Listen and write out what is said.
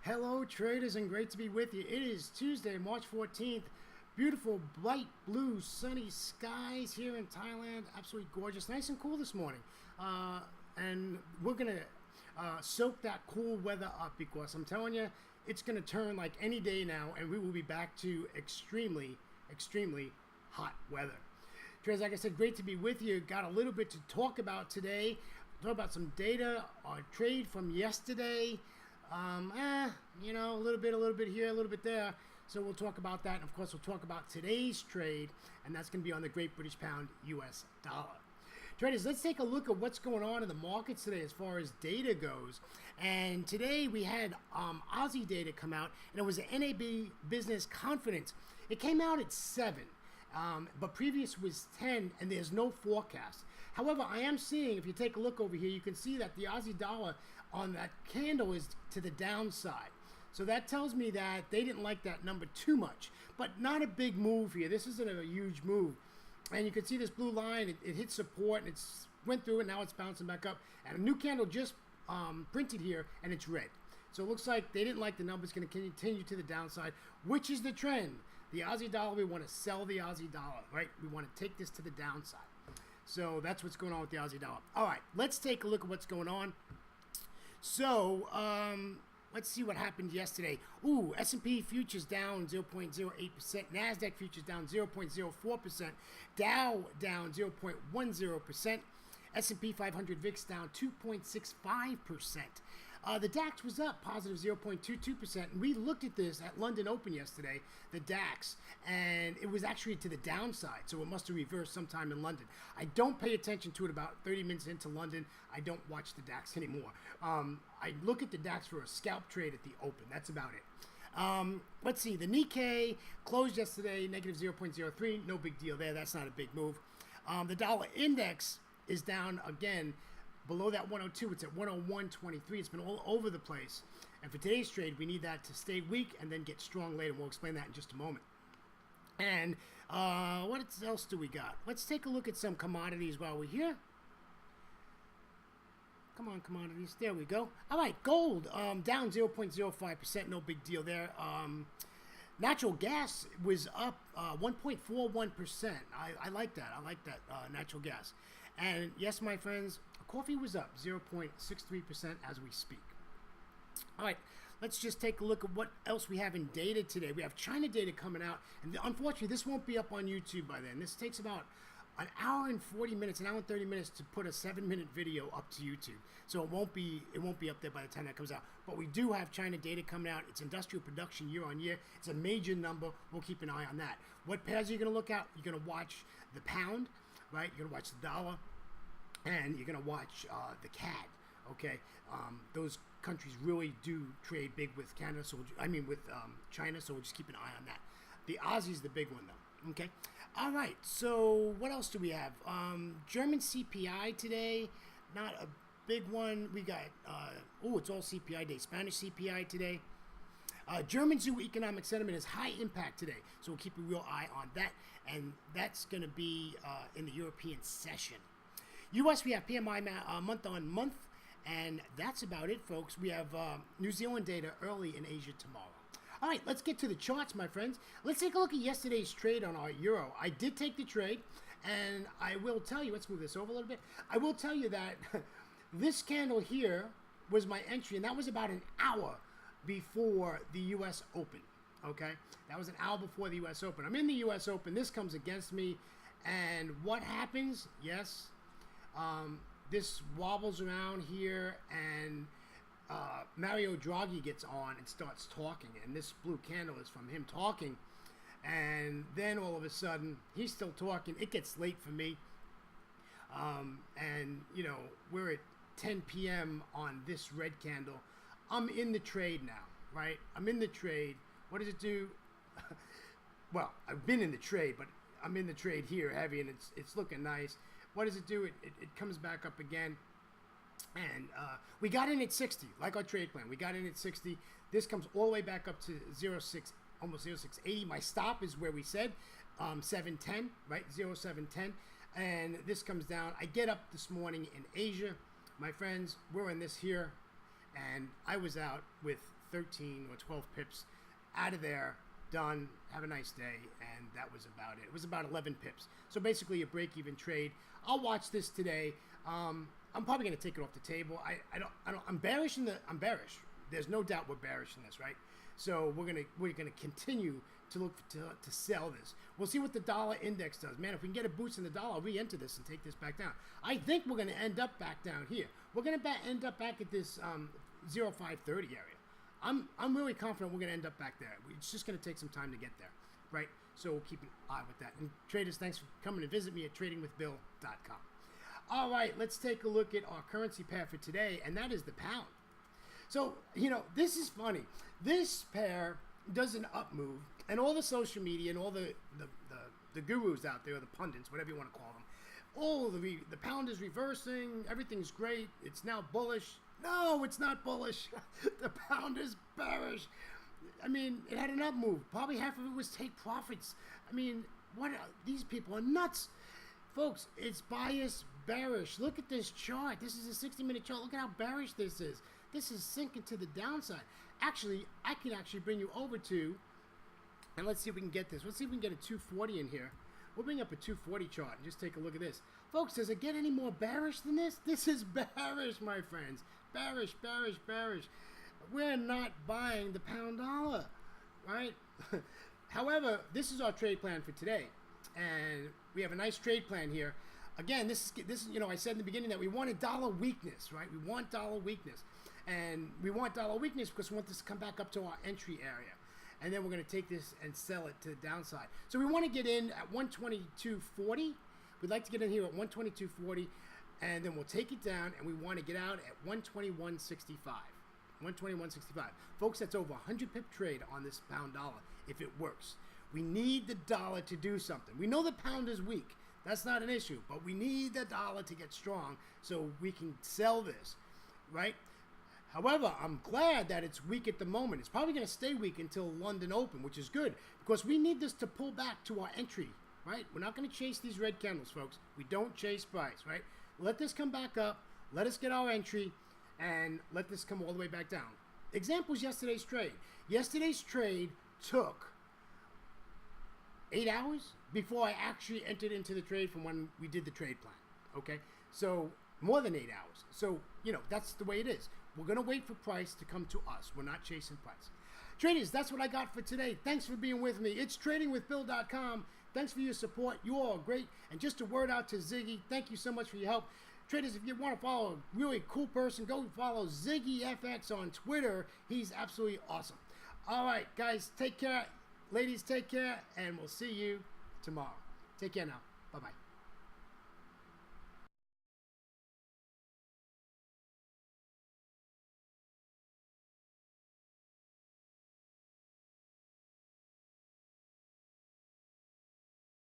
Hello traders, and great to be with you. It is Tuesday, March 14th. Beautiful bright blue sunny skies here in Thailand. Absolutely gorgeous. Nice and cool this morning. And we're going to soak that cool weather up because I'm telling you, it's going to turn like any day now and we will be back to extremely hot weather. Traders, like I said, great to be with you. Got a little bit to talk about today. Talk about some data on trade from yesterday. A little bit here, a little bit there. So we'll talk about that. And of course, we'll talk about today's trade, and that's going to be on the Great British Pound US dollar. Traders, let's take a look at what's going on in the markets today as far as data goes. And today we had Aussie data come out, and it was the NAB Business Confidence. It came out at 7, but previous was 10, and there's no forecast. However, I am seeing, if you take a look over here, you can see that the Aussie dollar on that candle is to the downside. So that tells me that they didn't like that number too much, but not a big move here. This isn't a huge move. And you can see this blue line, it hit support and it's went through it. Now it's bouncing back up. And a new candle just printed here and it's red. So it looks like they didn't like the numbers, going to continue to the downside, which is the trend. The Aussie dollar, we want to sell the Aussie dollar, right? We want to take this to the downside. So that's what's going on with the Aussie dollar. All right, let's take a look at what's going on. So, let's see what happened yesterday. Ooh, S&P futures down 0.08%. NASDAQ futures down 0.04%. Dow down 0.10%. S&P 500 VIX down 2.65%. The DAX was up positive 0.22%. And we looked at this at London Open yesterday, the DAX, and it was actually to the downside. So it must have reversed sometime in London. I don't pay attention to it about 30 minutes into London. I don't watch the DAX anymore. I look at the DAX for a scalp trade at the open. That's about it. Let's see. The Nikkei closed yesterday, negative 0.03. No big deal there. That's not a big move. The dollar index is down again below that 102. It's at 101.23. It's been all over the place. And for today's trade, we need that to stay weak and then get strong later. We'll explain that in just a moment. And what else do we got? Let's take a look at some commodities while we're here. Come on, commodities. There we go. All right, gold down 0.05%. No big deal there. Natural gas was up 1.41%. I like that. I like that natural gas. And yes, my friends, coffee was up 0.63% as we speak. All right, let's just take a look at what else we have in data today. We have China data coming out, and unfortunately, this won't be up on YouTube by then. This takes about an hour and 40 minutes, an hour and 30 minutes to put a 7-minute video up to YouTube. So it won't be up there by the time that comes out. But we do have China data coming out. It's industrial production year on year. It's a major number. We'll keep an eye on that. What pairs are you going to look at? You're going to watch the pound, right? You're going to watch the dollar, and you're going to watch the CAD. Okay, those countries really do trade big with Canada. So with China. So we'll just keep an eye on that. The Aussie's the big one though. Okay. All right, so what else do we have? German CPI today, not a big one. We got, it's all CPI day. Spanish CPI today. German zoo economic sentiment is high impact today, so we'll keep a real eye on that, and that's going to be in the European session. U.S., we have PMI month on month, and that's about it, folks. We have New Zealand data early in Asia tomorrow. All right, let's get to the charts, my friends. Let's take a look at yesterday's trade on our euro. I did take the trade, and I will tell you, let's move this over a little bit. I will tell you that this candle here was my entry, and that was about an hour before the U.S. Open, okay? That was an hour before the U.S. Open. I'm in the U.S. Open. This comes against me, and what happens? Yes, this wobbles around here, and Mario Draghi gets on and starts talking, and this blue candle is from him talking, and then all of a sudden he's still talking. It gets late for me, and we're at 10 p.m. on this red candle. I'm in the trade now, right? I'm in the trade. What does it do? Well, I've been in the trade, but I'm in the trade here heavy, and it's looking nice. What does it do? It comes back up again. And we got in at 60, like our trade plan. We got in at 60. This comes all the way back up to 0.6, almost 0.680. My stop is where we said 710, right? 0.710. And this comes down. I get up this morning in Asia. My friends, we're in this here. And I was out with 13 or 12 pips out of there, done, have a nice day, and that was about it. It was about 11 pips. So basically a break-even trade. I'll watch this today. I'm probably going to take it off the table. I'm bearish I'm bearish. There's no doubt we're bearish in this, right? So we're gonna continue to look to sell this. We'll see what the dollar index does. Man, if we can get a boost in the dollar, I'll re-enter this and take this back down. I think we're gonna end up back down here. We're gonna end up back at this 0.530 area. I'm really confident we're gonna end up back there. It's just gonna take some time to get there, right? So we'll keep an eye with that. And traders, thanks for coming to visit me at tradingwithbill.com. All right, let's take a look at our currency pair for today, and that is the pound. So, you know, this is funny. This pair does an up move, and all the social media and all the gurus out there, the pundits, whatever you want to call them, oh, the pound is reversing, everything's great, it's now bullish. No, it's not bullish. The pound is bearish. I mean, it had an up move. Probably half of it was take profits. I mean, these people are nuts. Folks, it's bias bearish. Look at this chart. This is a 60-minute chart. Look at how bearish this is. This is sinking to the downside. Actually, I can actually bring you over to, and let's see if we can get this. Let's see if we can get a 240 in here. We'll bring up a 240 chart and just take a look at this. Folks, does it get any more bearish than this? This is bearish, my friends. Bearish, bearish, bearish. We're not buying the pound dollar, right? However, this is our trade plan for today. And we have a nice trade plan here. Again, this is, you know, I said in the beginning that we wanted dollar weakness, right? We want dollar weakness. And we want dollar weakness because we want this to come back up to our entry area. And then we're going to take this and sell it to the downside. So we want to get in at 122.40. We'd like to get in here at 122.40. And then we'll take it down, and we want to get out at 121.65. 121.65. Folks, that's over 100 pip trade on this pound dollar if it works. We need the dollar to do something. We know the pound is weak. That's not an issue. But we need the dollar to get strong so we can sell this, right? However, I'm glad that it's weak at the moment. It's probably going to stay weak until London Open, which is good because we need this to pull back to our entry, right? We're not going to chase these red candles, folks. We don't chase price, right? Let this come back up. Let us get our entry and let this come all the way back down. Examples, yesterday's trade. Yesterday's trade took 8 hours before I actually entered into the trade from when we did the trade plan, okay? So more than 8 hours. So, you know, that's the way it is. We're going to wait for price to come to us. We're not chasing price. Traders, that's what I got for today. Thanks for being with me. It's tradingwithbill.com. Thanks for your support. You all are great. And just a word out to Ziggy. Thank you so much for your help. Traders, if you want to follow a really cool person, go follow ZiggyFX on Twitter. He's absolutely awesome. All right, guys, take care. Ladies, take care. And we'll see you tomorrow. Take care now. Bye-bye.